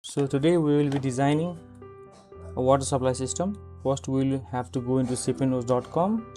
So today we will be designing a water supply system. First we will have to go into cpnos.com,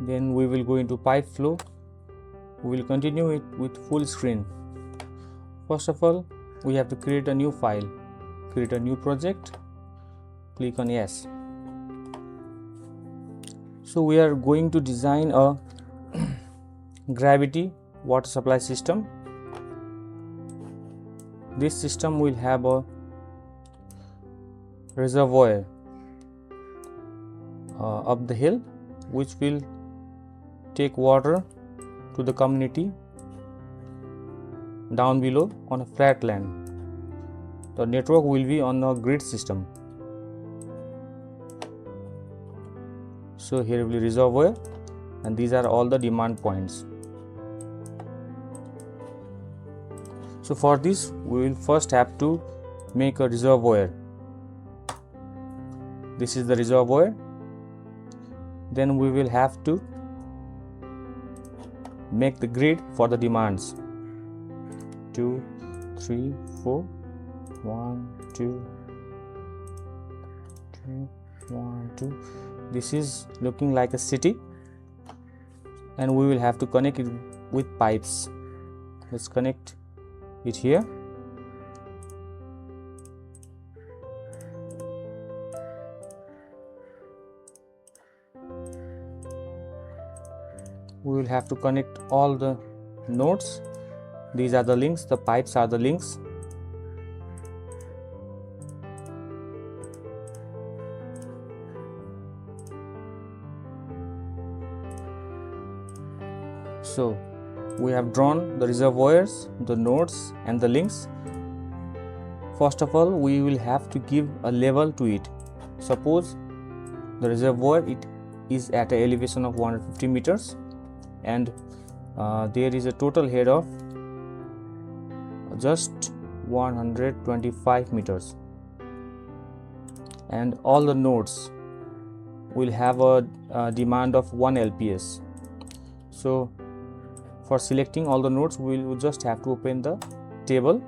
then we will go into PipeFlow. We will continue it with full screen. First of all, we have to create a new file, create a new project, click on yes. So we are going to design a gravity water supply system. This system will have a reservoir up the hill, which will take water to the community down below on a flat land. The network will be on a grid system. So here will be reservoir, and these are all the demand points. So for this we will first have to make a reservoir. This is the reservoir. Then we will have to make the grid for the demands. 2, 3, 4, 1, 2, 2, 1, 2. This is looking like a city, and we will have to connect it with pipes. Let's connect it here. We will have to connect all the nodes. These are the links, the pipes are the links. So we have drawn the reservoirs, the nodes and the links. First of all, we will have to give a level to it. Suppose the reservoir is at an elevation of 150 meters and there is a total head of just 125 meters, and all the nodes will have a demand of 1 LPS. So for selecting all the nodes, we will just have to open the table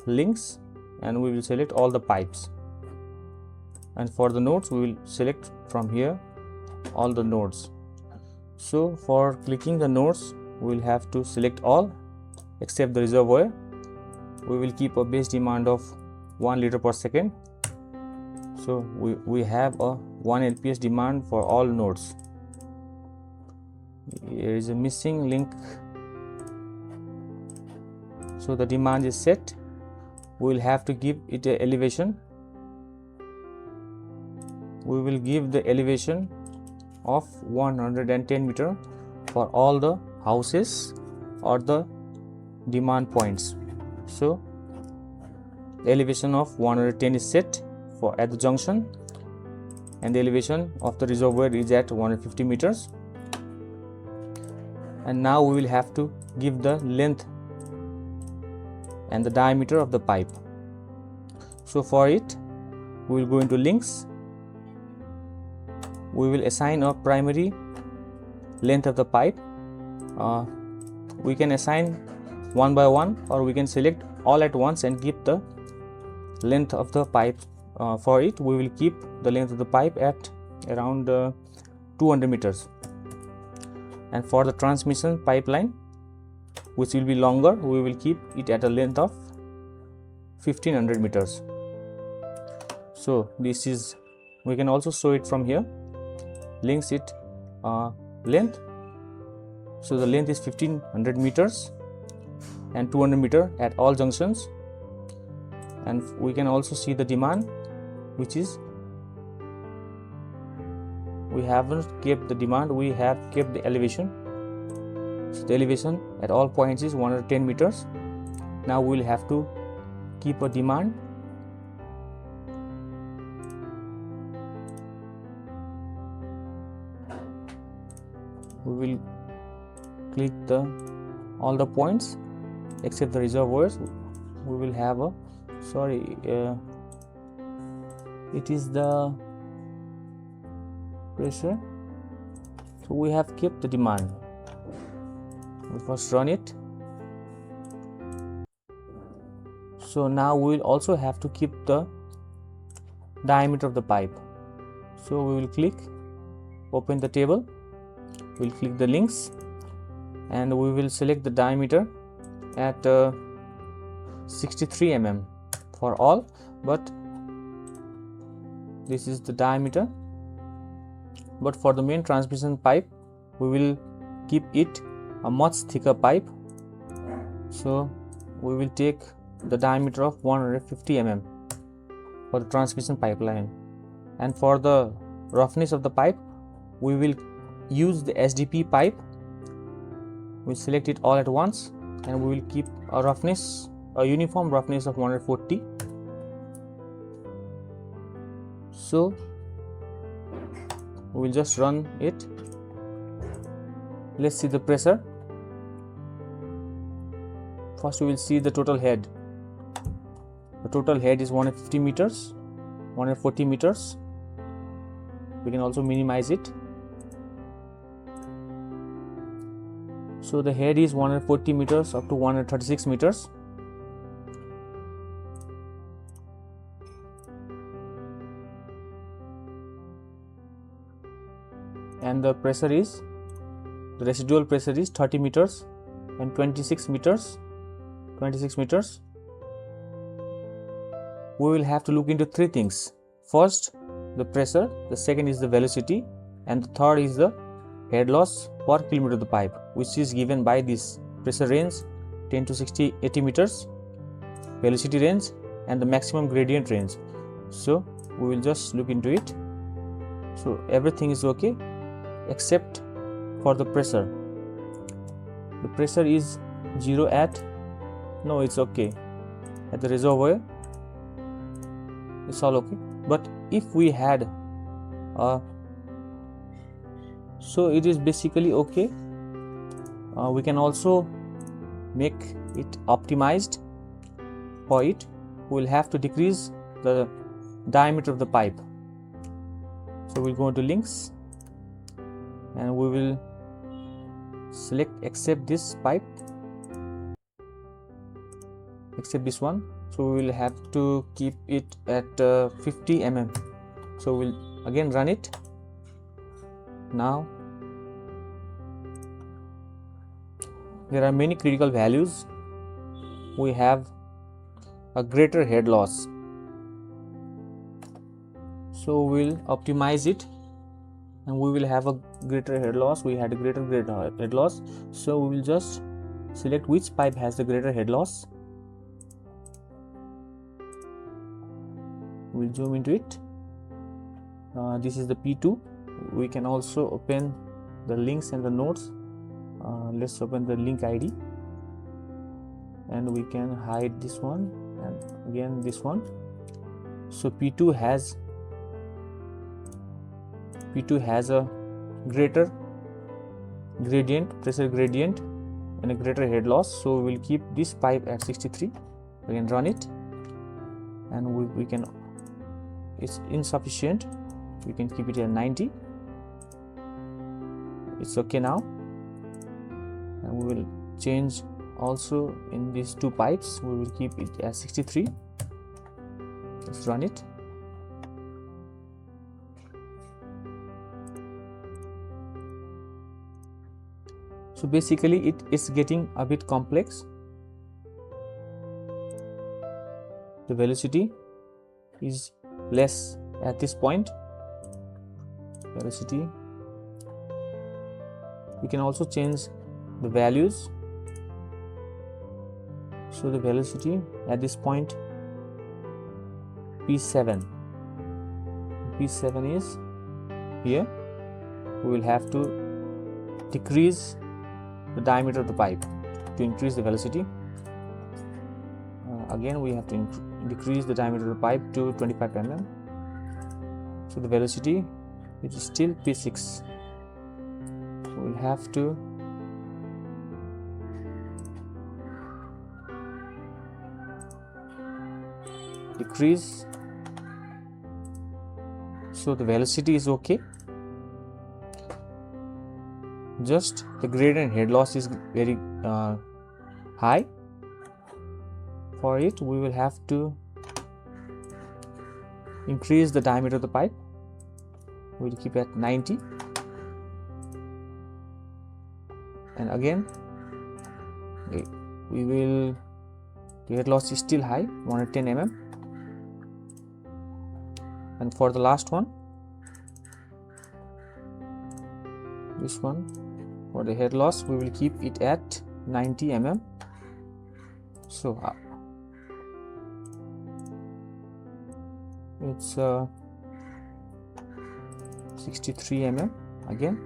links and we will select all the pipes, and for the nodes we will select from here all the nodes. So for clicking the nodes, we will have to select all except the reservoir. We will keep a base demand of 1 liter per second. So we have a 1 LPS demand for all nodes. Here is a missing link. So the demand is set. We will have to give it an elevation. We will give the elevation of 110 meter for all the houses or the demand points. So the elevation of 110 is set for at the junction, and the elevation of the reservoir is at 150 meters. And now we will have to give the length and the diameter of the pipe. So for it, we will go into links. We will assign a primary length of the pipe. We can assign one by one, or we can select all at once and keep the length of the pipe. For it, we will keep the length of the pipe at around 200 meters. And for the transmission pipeline, which will be longer, we will keep it at a length of 1500 meters. So this is, we can also show it from here, links it length. So the length is 1500 meters and 200 meter at all junctions. And we can also see the demand, which is, we haven't kept the demand, we have kept the elevation. So the elevation at all points is 110 meters. Now we will have to keep a demand. We will click all the points except the reservoirs. We will have a, it is the pressure. So we have kept the demand. We first run it. So now we will also have to keep the diameter of the pipe. So we will click, open the table, we'll click the links, and we will select the diameter at 63 mm for all, but this is the diameter. But for the main transmission pipe, we will keep it a much thicker pipe, so we will take the diameter of 150 mm for the transmission pipeline. And for the roughness of the pipe, we will use the HDPE pipe. We select it all at once, and we will keep a uniform roughness of 140. So we will just run it. Let's see the pressure. First we will see the total head. The total head is 150 meters, 140 meters. We can also minimize it. So the head is 140 meters up to 136 meters. And the pressure is, the residual pressure is 30 meters and 26 meters. We will have to look into three things. First, the pressure, the second is the velocity, and the third is the head loss per kilometer of the pipe, which is given by this pressure range 10 to 80 meters, velocity range, and the maximum gradient range. So we will just look into it. So everything is okay except for the pressure. The pressure is 0 at, no, it's okay, at the reservoir it's all okay. But if we had so it is basically okay. We can also make it optimized. For it, we will have to decrease the diameter of the pipe. So we'll go to links, and we will select except this pipe, except this one. So we will have to keep it at 50 mm. So we'll again run it. Now there are many critical values. We have a greater head loss, so we'll optimize it, and we will have a greater head loss. We had a greater head loss, so we will just select which pipe has the greater head loss. We'll zoom into it. This is the P2. We can also open the links and the nodes. Let's open the link ID, and we can hide this one and again this one. So P2 has a greater gradient, pressure gradient, and a greater head loss, so we will keep this pipe at 63. We can run it, and we can, it's insufficient, we can keep it at 90. It's okay now, and we will change also in these two pipes. We will keep it at 63. Let's run it. So basically it is getting a bit complex. The velocity is less at this point. Velocity, we can also change the values. So the velocity at this point, P7 is here. We will have to decrease the diameter of the pipe to increase the velocity. Again we have to decrease the diameter of the pipe to 25 mm. So the velocity, which is still P6, we will have to decrease. So the velocity is okay, just the gradient head loss is very high. For it, we will have to increase the diameter of the pipe. We'll keep at 90, and again we will, the head loss is still high, 110 mm. And for the last one, this one, for the head loss, we will keep it at 90 mm. So it's 63 mm again.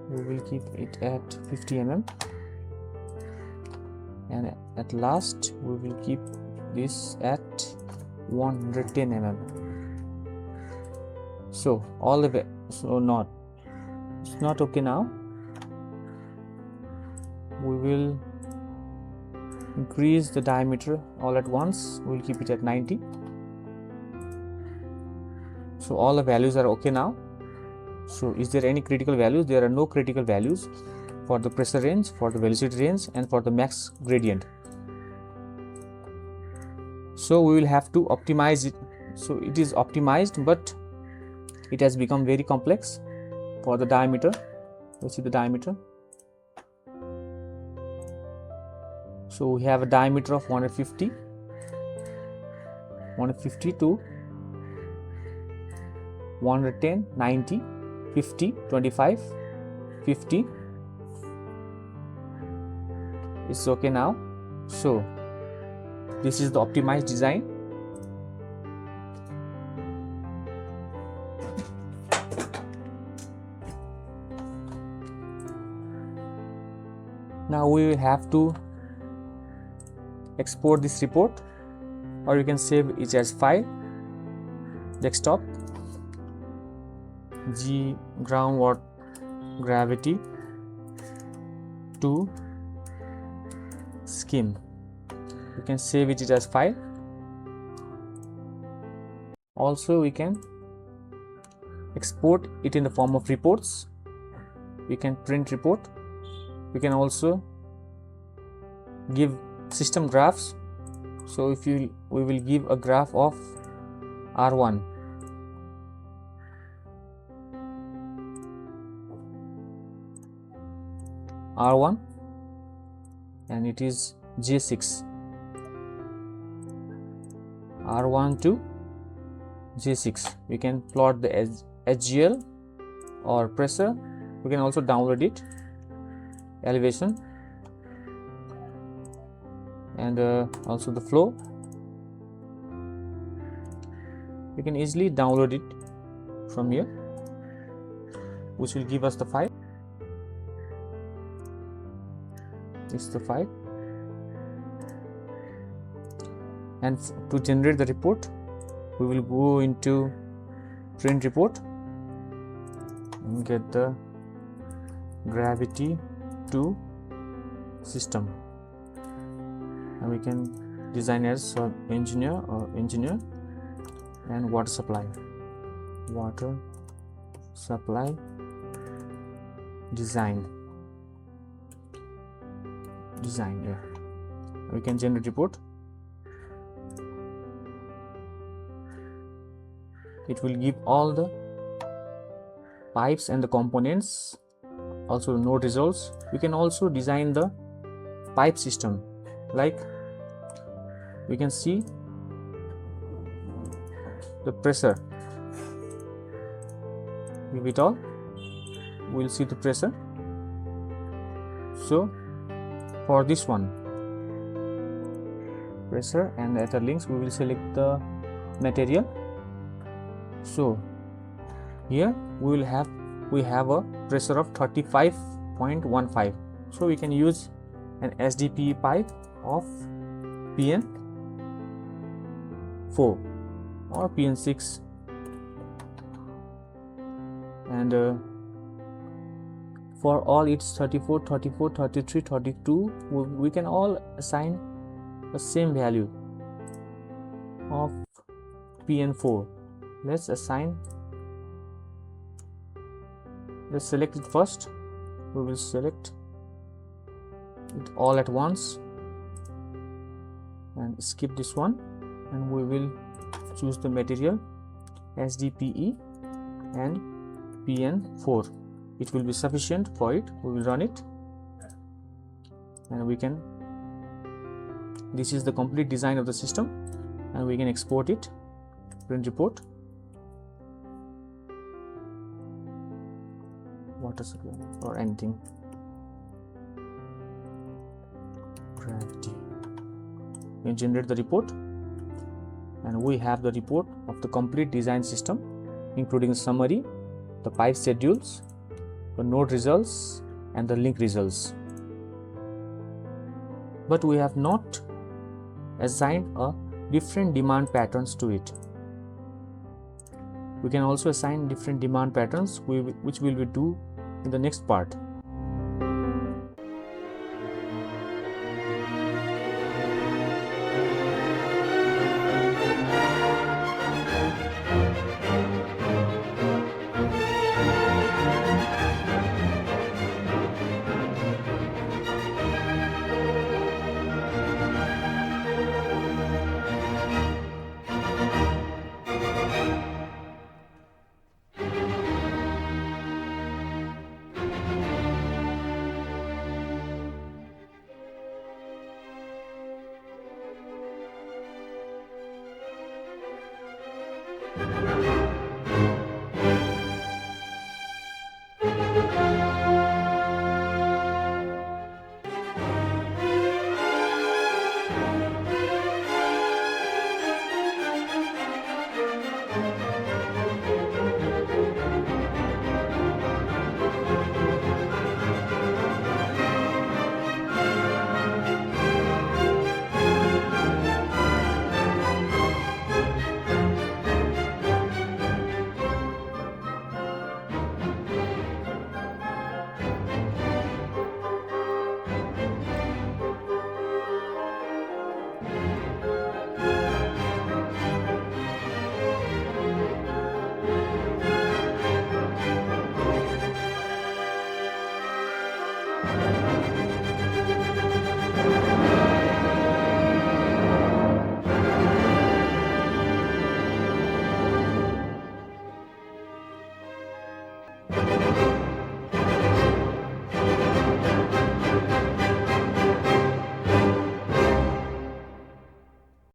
We will keep it at 50 mm, and at last we will keep this at 110 mm. So all of it, it's not okay now. We will increase the diameter all at once. We'll keep it at 90. So all the values are okay now. So is there any critical values? There are no critical values for the pressure range, for the velocity range, and for the max gradient. So we will have to optimize it. So it is optimized, but it has become very complex. For the diameter, let's see the diameter. So we have a diameter of 150 to 110, 90, 50, 25, 50. It's okay now. So this is the optimized design. Now we will have to export this report, or you can save it as file, desktop, groundwater gravity to scheme. You can save it as file. Also we can export it in the form of reports. We can print report. We can also give system graphs. So if we will give a graph of R1, and it is J6, R1 to J6. We can plot the HGL or pressure. We can also download it, elevation, and also the flow. We can easily download it from here, which will give us the file. This is the file. And to generate the report, we will go into print report and get the gravity to system, and we can design as engineer and water supply design. Yeah, we can generate report. It will give all the pipes and the components, also the node results. We can also design the pipe system, like we can see the pressure. Give it all, we'll see the pressure. So for this one, pressure, and at the links we will select the material. So here we have a pressure of 35.15. so we can use an HDPE pipe of PN4 or PN6, and for all its 34, 34, 33, 32, we can all assign the same value of PN4. Let's assign let's select it first. We will select it all at once and skip this one, and we will choose the material HDPE and PN4. It will be sufficient for it. We will run it, and we can, this is the complete design of the system, and we can export it, print report, water supply or anything, gravity. We generate the report, and we have the report of the complete design system, including summary, the pipe schedules, the node results, and the link results. But we have not assigned a different demand patterns to it. We can also assign different demand patterns, which we will do in the next part.